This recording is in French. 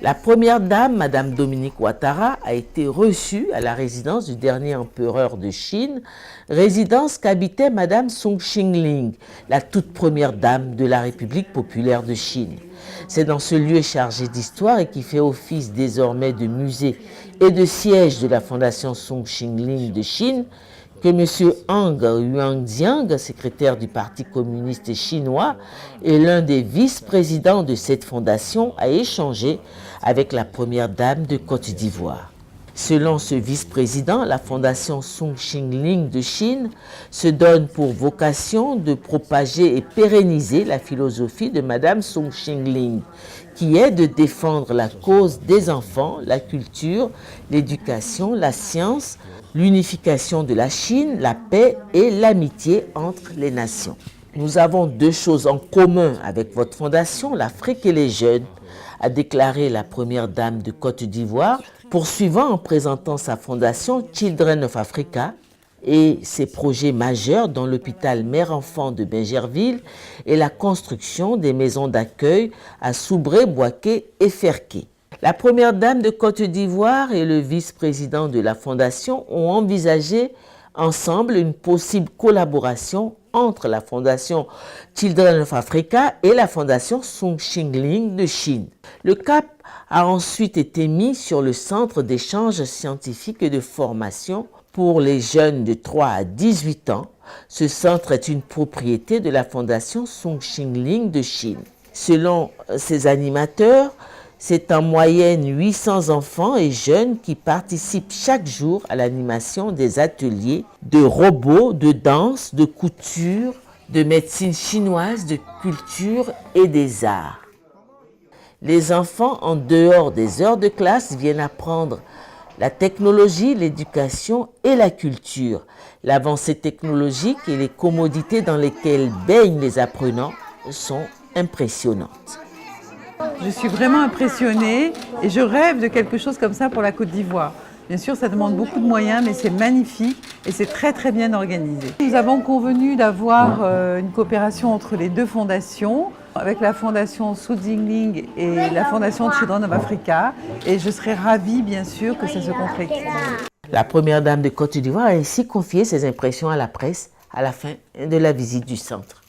La première dame, Madame Dominique Ouattara, a été reçue à la résidence du dernier empereur de Chine, résidence qu'habitait Madame Song Xingling, la toute première dame de la République populaire de Chine. C'est dans ce lieu chargé d'histoire et qui fait office désormais de musée et de siège de la Fondation Song Xingling de Chine que M. Hang Yuanjiang, secrétaire du Parti communiste chinois et l'un des vice-présidents de cette fondation, a échangé avec la première dame de Côte d'Ivoire. Selon ce vice-président, la Fondation Song Xingling de Chine se donne pour vocation de propager et pérenniser la philosophie de Madame Song Xingling, qui est de défendre la cause des enfants, la culture, l'éducation, la science, l'unification de la Chine, la paix et l'amitié entre les nations. Nous avons deux choses en commun avec votre fondation, l'Afrique et les jeunes, a déclaré la première dame de Côte d'Ivoire, poursuivant en présentant sa fondation Children of Africa et ses projets majeurs dans l'hôpital mère-enfant de Bingerville et la construction des maisons d'accueil à Soubré, Boaké et Ferké. La première dame de Côte d'Ivoire et le vice-président de la fondation ont envisagé ensemble une possible collaboration entre la fondation Children of Africa et la fondation Song Xingling de Chine. Le cap a ensuite été mis sur le centre d'échanges scientifiques et de formation pour les jeunes de 3 à 18 ans. Ce centre est une propriété de la fondation Song Xingling de Chine. Selon ses animateurs, c'est en moyenne 800 enfants et jeunes qui participent chaque jour à l'animation des ateliers de robots, de danse, de couture, de médecine chinoise, de culture et des arts. Les enfants, en dehors des heures de classe, viennent apprendre la technologie, l'éducation et la culture. L'avancée technologique et les commodités dans lesquelles baignent les apprenants sont impressionnantes. Je suis vraiment impressionnée et je rêve de quelque chose comme ça pour la Côte d'Ivoire. Bien sûr, ça demande beaucoup de moyens, mais c'est magnifique et c'est très très bien organisé. Nous avons convenu d'avoir une coopération entre les deux fondations, avec la fondation Song Xingling et la fondation Children of Africa, et je serais ravie, bien sûr, que ça se concrétise. La première dame de Côte d'Ivoire a ainsi confié ses impressions à la presse à la fin de la visite du centre.